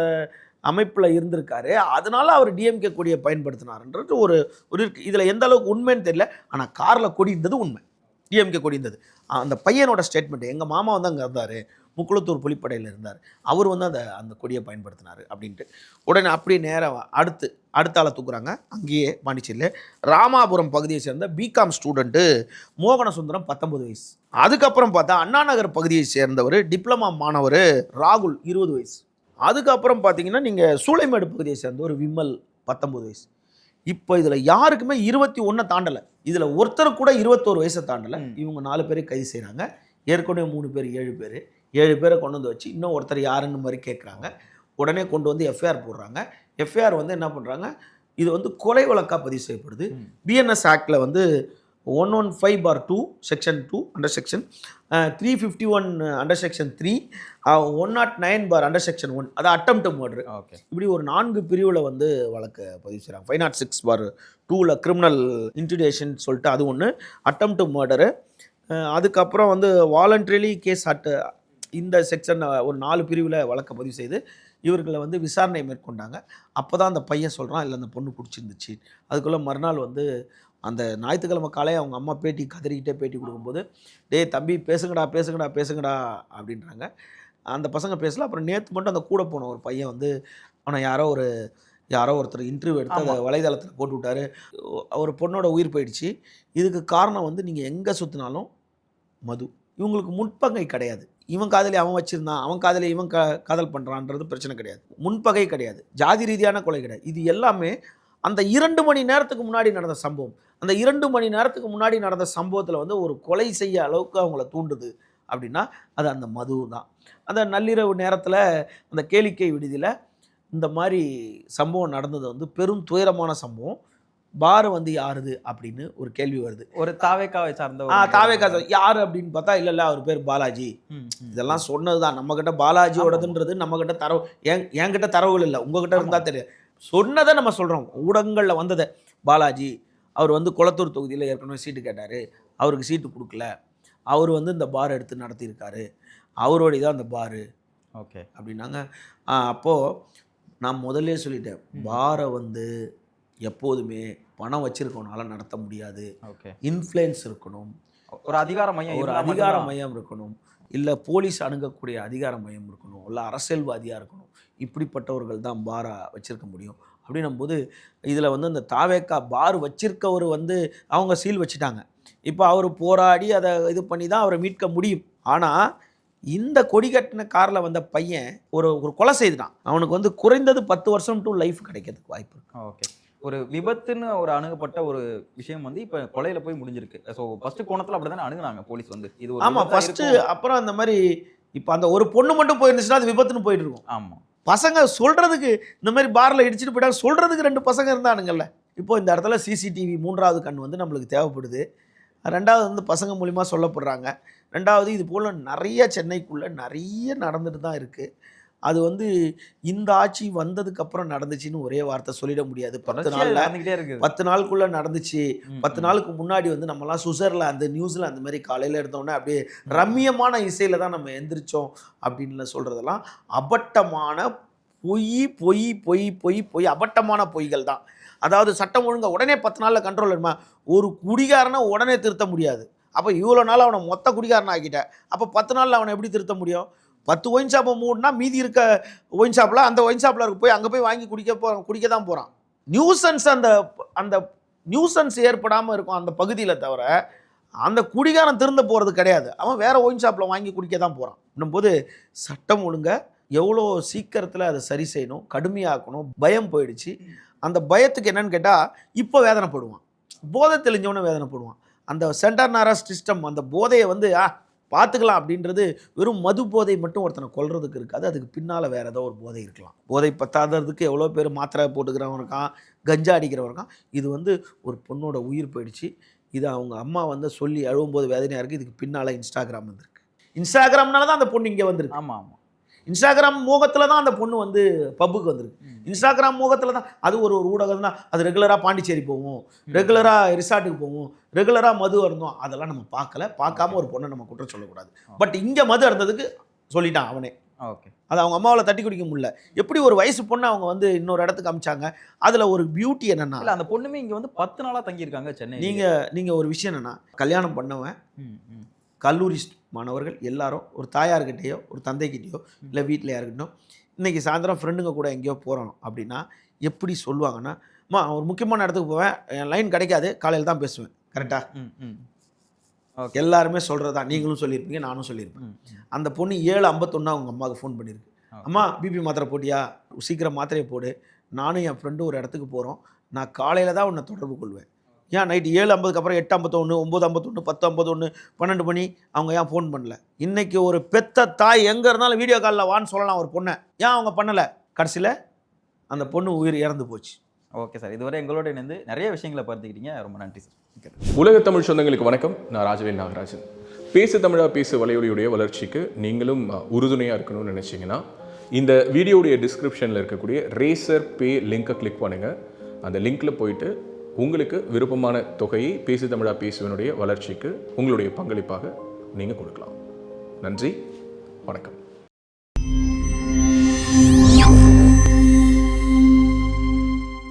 அமைப்பில் இருந்திருக்காரு. அதனால அவர் டிஎம்கே கொடியை பயன்படுத்தினார்ன்றது ஒரு இருக்கு. இதில் எந்த அளவுக்கு உண்மைன்னு தெரியல. ஆனால் காரில் கொடி இருந்தது உண்மை, டிஎம்கே கொடி இருந்தது. அந்த பையனோட ஸ்டேட்மெண்ட், எங்கள் மாமா வந்து அங்கே இருந்தார், முக்குளத்தூர் புலிப்படையில் இருந்தார், அவர் வந்து அந்த கொடியை பயன்படுத்தினார் அப்படின்ட்டு. உடனே அப்படியே நேராக அடுத்த ஆளை தூக்குறாங்க. அங்கேயே பாண்டிச்சேரியில் ராமாபுரம் பகுதியை சேர்ந்த பிகாம் ஸ்டூடெண்ட்டு மோகனசுந்தரம் 19 வயசு. அதுக்கப்புறம் பார்த்தா அண்ணா நகர் பகுதியை சேர்ந்தவர் டிப்ளமா மாணவர் ராகுல் 20 வயசு. அதுக்கப்புறம் பார்த்தீங்கன்னா நீங்கள் சூளைமேடு பகுதியை சேர்ந்த ஒரு விமல் 19 வயசு. இப்போ இதில் யாருக்குமே 21 தாண்டலை. இதில் ஒருத்தர் கூட 21 வயசை தாண்டலை. இவங்க 4 பேரை கைது செய்கிறாங்க. ஏற்கனவே 3 பேர் 7 பேரை கொண்டு வந்து வச்சு இன்னும் ஒருத்தர் யாருன்னு மாதிரி கேட்குறாங்க. உடனே கொண்டு வந்து எஃப்ஐஆர் போடுறாங்க. எஃப்ஐஆர் வந்து என்ன பண்ணுறாங்க, இது வந்து கொலை வழக்காக பதிவு செய்யப்படுது. பிஎன்எஸ் ஆக்டில் வந்து 115/2 section 2 under section 351 under section 3, 109 under section 1, அது அட்டெம்ப்ட் மர்டர். இப்படி ஒரு 4 பிரிவில் வந்து வழக்கு பதிவு செய்கிறாங்க. 506/2ல கிரிமினல் இன்டிடேஷன் சொல்லிட்டு அது ஒன்று, அட்டெம்ப்ட் மர்டரு. அதுக்கப்புறம் வந்து வாலண்ட்ரிலி கேஸ் இந்த செக்ஷன் ஒரு 4 பிரிவில் வழக்கை பதிவு செய்து இவர்களை வந்து விசாரணை மேற்கொண்டாங்க. அப்போ தான் அந்த பையன் சொல்கிறான், இல்லை அந்த பொண்ணு பிடிச்சிருந்துச்சு. அதுக்குள்ளே மறுநாள் வந்து அந்த ஞாயிற்றுக்கிழமை காலையை அவங்க அம்மா கதறிக்கிட்டே பேட்டி கொடுக்கும்போது, டேய் தம்பி பேசுங்கடா அப்படின்றாங்க. அந்த பசங்க பேசல. அப்புறம் நேற்று மட்டும் அந்த கூட போன ஒரு பையன் வந்து அவனை யாரோ ஒருத்தர் இன்டர்வியூ எடுத்து அதை வலைதளத்தில் போட்டு விட்டார். ஒரு பொண்ணோட உயிர் போயிடுச்சு. இதுக்கு காரணம் வந்து நீங்கள் எங்கே சுற்றினாலும் மது. இவங்களுக்கு முன்பகை கிடையாது. இவன் காதலி அவன் வச்சுருந்தான், அவன் காதலி இவன் காதல் பண்ணுறான்றது பிரச்சனை கிடையாது. முன்பகை கிடையாது, ஜாதி ரீதியான கொலை கிடையாது. இது எல்லாமே அந்த 2 மணி நேரத்துக்கு முன்னாடி நடந்த சம்பவம். அந்த 2 மணி நேரத்துக்கு முன்னாடி நடந்த சம்பவத்தில் வந்து ஒரு கொலை செய்ய அளவுக்கு அவங்கள தூண்டுது அப்படின்னா அது அந்த மது தான். அந்த நள்ளிரவு நேரத்தில் அந்த கேளிக்கை விடுதியில் இந்த மாதிரி சம்பவம் நடந்தது வந்து பெரும் துயரமான சம்பவம். பார் வந்து யாருது அப்படின்னு ஒரு கேள்வி வருது. ஒரு தாவேக்காவை சார்ந்த தாவேக்கா யாரு அப்படின்னு பார்த்தா இல்லை அவர் பேர் பாலாஜி. இதெல்லாம் சொன்னது தான். நம்மக்கிட்ட பாலாஜியோடதுன்றது நம்மக்கிட்ட தரவு, என்கிட்ட தரவுகள் இல்லை, உங்ககிட்ட இருந்தால் தெரியும். சொன்னதை நம்ம சொல்கிறோம், ஊடகங்களில் வந்ததை. பாலாஜி அவர் வந்து குளத்தூர் தொகுதியில் ஏற்கனவே சீட்டு கேட்டார், அவருக்கு சீட்டு கொடுக்கல, அவர் வந்து இந்த பார் எடுத்து நடத்தியிருக்காரு, அவரோடைய தான் அந்த பாரு அப்படின்னாங்க. அப்போது நான் முதல்ல சொல்லிட்டேன், பாரை வந்து எப்போதுமே பணம் வச்சிருக்கவனால நடத்த முடியாது. இன்ஃப்ளூயன்ஸ் இருக்கணும், ஒரு அதிகார மையம் இருக்கணும், இல்லை போலீஸ் அணுகக்கூடிய அதிகார மையம் இருக்கணும், இல்லை அரசியல்வாதியாக இருக்கணும். இப்படிப்பட்டவர்கள் தான் பாரை வச்சிருக்க முடியும். அப்படின்னும் போது இதில் வந்து இந்த தாவேக்கா பார் வச்சிருக்கவர் வந்து அவங்க சீல் வச்சுட்டாங்க. இப்போ அவர் போராடி அதை இது பண்ணி தான் அவரை மீட்க முடியும். ஆனால் இந்த கொடி கட்டின காரில் வந்த பையன் ஒரு கொலை செய்துட்டான். அவனுக்கு வந்து குறைந்தது 10 வருஷம் டு லைஃப் கிடைக்கிறதுக்கு வாய்ப்பு இருக்கு. ஓகே, ஒரு விபத்துன்னு ஒரு அணுகப்பட்ட ஒரு விஷயம் வந்து இப்போ கொலையில போய் முடிஞ்சிருக்கு. ஸோ ஃபர்ஸ்ட் கோணத்தில் அப்படி தானே அணுகுனாங்க போலீஸ் வந்து. இது ஒரு ஆமாம், ஃபர்ஸ்ட்டு. அப்புறம் அந்த மாதிரி இப்போ அந்த ஒரு பொண்ணு மட்டும் போயிருந்துச்சுன்னா அது விபத்துன்னு போயிட்டு இருக்கும். ஆமாம், பசங்க சொல்கிறதுக்கு இந்த மாதிரி பாரில் இடிச்சிட்டு போயிட்டாங்க சொல்கிறதுக்கு 2 பசங்க இருந்தானுங்கல்ல. இப்போ இந்த இடத்துல சிசிடிவி 3வது கண் வந்து நம்மளுக்கு தேவைப்படுது. 2வது வந்து பசங்க மூலிமா சொல்லப்படுறாங்க. 2வது இது போல் நிறைய சென்னைக்குள்ளே நிறைய நடந்துட்டு தான் இருக்குது. அது வந்து இந்த ஆட்சி வந்ததுக்கப்புறம் நடந்துச்சுன்னு ஒரே வார்த்தை சொல்லிட முடியாது. 10 நாளில் நடந்துகிட்டே இருக்குது. 10 நாளுக்குள்ளே நடந்துச்சு. 10 நாளுக்கு முன்னாடி வந்து நம்மலாம் சுசரில் அந்த நியூஸில் அந்த மாதிரி காலையில் எடுத்தோன்னே அப்படியே ரம்மியமான இசையில் தான் நம்ம எந்திரிச்சோம் அப்படின்னு சொல்கிறதெல்லாம் அபட்டமான பொய் பொய் பொய் பொய் பொய் அபட்டமான பொய்கள் தான். அதாவது சட்டம் ஒழுங்கா உடனே 10 நாளில் கண்ட்ரோல் வருமா? ஒரு குடிகாரனை உடனே திருத்த முடியாது. அப்போ இவ்வளோ நாள் அவனை மொத்த குடிகாரன் ஆக்கிட்ட. அப்போ 10 நாளில் அவனை எப்படி திருத்த முடியும்? 10 ஒயின் ஷாப்பை மூடினா மீதி இருக்க ஒயின் ஷாப்பில் அந்த ஒயின் ஷாப்பில் போய் அங்கே போய் வாங்கி குடிக்க தான் போகிறான். நியூசன்ஸ் அந்த நியூசன்ஸ் ஏற்படாமல் இருக்கும் அந்த பகுதியில் தவிர அந்த குடிகாரன் திருந்த போகிறது கிடையாது. அவன் வேறு ஒயின் ஷாப்பில் வாங்கி குடிக்க தான் போகிறான். இன்னும்போது சட்டம் ஒழுங்க எவ்வளோ சீக்கிரத்தில் அதை சரி செய்யணும், கடுமையாக்கணும். பயம் போயிடுச்சு. அந்த பயத்துக்கு என்னன்னு கேட்டால் இப்போ வேதனைப்படுவான், போதை தெளிஞ்சவனே வேதனைப்படுவான். அந்த சென்டர் நர்வஸ் சிஸ்டம் அந்த போதையை வந்து பார்த்துக்கலாம் அப்படின்றது வெறும் மது போதை மட்டும் ஒருத்தனை கொல்றதுக்கு இருக்காது. அதுக்கு பின்னால் வேறு ஏதோ ஒரு போதை இருக்கலாம். போதை பத்தாததுக்கு எவ்வளோ பேர் மாத்திரை போட்டுக்கிறவன் இருக்கான், கஞ்சா அடிக்கிறவன் இருக்கான். இது வந்து ஒரு பொண்ணோட உயிர் போயிடுச்சு. இது அவங்க அம்மா வந்து சொல்லி அழுவும்போது வேதனையாக இருக்குது. இதுக்கு பின்னால் இன்ஸ்டாகிராம் வந்திருக்கு. இன்ஸ்டாகிராம்னால தான் அந்த பொண்ணு இங்கே வந்திருக்கு. ஆமாம் ஆமாம், இன்ஸ்டாகிராம் மோகத்தில் தான் அந்த பொண்ணு வந்து பப்புக்கு வந்திருக்கு. இன்ஸ்டாகிராம் மோகத்தில் தான் அது ஒரு ஊடகம் தான். அது ரெகுலராக பாண்டிச்சேரி போவோம், ரெகுலராக ரிசார்ட்டுக்கு போவோம், ரெகுலராக மது இருந்தோம். அதெல்லாம் நம்ம பார்க்காம ஒரு பொண்ணை நம்ம குற்றம் சொல்லக்கூடாது. பட் இங்கே மது இருந்ததுக்கு சொல்லிட்டான் அவனே. ஓகே, அது அவங்க அம்மாவில் தட்டி குடிக்க முடியல. எப்படி ஒரு வயசு பொண்ணை அவங்க வந்து இன்னொரு இடத்துக்கு அமிச்சாங்க. அதில் ஒரு பியூட்டி என்னென்னா, இல்லை அந்த பொண்ணுமே இங்கே வந்து 10 நாளாக தங்கியிருக்காங்க சென்னை. நீங்கள் ஒரு விஷயம் என்னென்னா, கல்யாணம் பண்ணவன் கல்லூரி மாணவர்கள் எல்லாரும் ஒரு தாயார்கிட்டையோ ஒரு தந்தைக்கிட்டேயோ இல்லை வீட்டில் யாருக்கிட்டோ இன்றைக்கி சாயந்தரம் ஃப்ரெண்டுங்க கூட எங்கேயோ போகிறோம் அப்படின்னா எப்படி சொல்லுவாங்கன்னா, அம்மா ஒரு முக்கியமான இடத்துக்கு போவேன், என் லைன் கிடைக்காது, காலையில் தான் பேசுவேன். கரெக்டாக எல்லாருமே சொல்கிறது தான். நீங்களும் சொல்லியிருப்பீங்க, நானும் சொல்லியிருப்பேன். அந்த பொண்ணு 7:51 அவங்க அம்மாவுக்கு ஃபோன் பண்ணியிருக்கு. அம்மா பிபி மாத்திரை போட்டியா, சீக்கிரம் மாத்திரையை போடு, நானும் என் ஃப்ரெண்டும் ஒரு இடத்துக்கு போகிறோம், நான் காலையில் தான் உன்னை தொடர்பு கொள்வேன். ஏன் நைட்டு 7:50 அப்புறம் 8:51 9:51 10:51 12 மணி அவங்க ஏன் ஃபோன் பண்ணல? இன்றைக்கி ஒரு பெத்த தாய் எங்கே இருந்தாலும் வீடியோ காலில் வான்னு சொல்லலாம் ஒரு பொண்ணை. ஏன் அவங்க பண்ணலை? கடைசியில் அந்த பொண்ணு உயிர் இறந்து போச்சு. ஓகே சார், இதுவரை எங்களோட இணைந்து நிறைய விஷயங்களை பார்த்துக்கிட்டீங்க. ரொம்ப நன்றி சார். உலக தமிழ் சொந்தங்களுக்கு வணக்கம். நான் ராஜவேல் நாகராஜன். பேசு தமிழா பேசு வலையொலியுடைய வளர்ச்சிக்கு நீங்களும் உறுதுணையாக இருக்கணும்னு நினச்சிங்கன்னா இந்த வீடியோடைய டிஸ்கிரிப்ஷனில் இருக்கக்கூடிய ரேசர் பே லிங்கை கிளிக் பண்ணுங்கள். அந்த லிங்க்கில் போயிட்டு உங்களுக்கு விருப்பமான தொகையை பேசு தமிழா பேசுவனுடைய வளர்ச்சிக்கு உங்களுடைய பங்களிப்பாக நீங்கள் கொடுக்கலாம். நன்றி, வணக்கம்.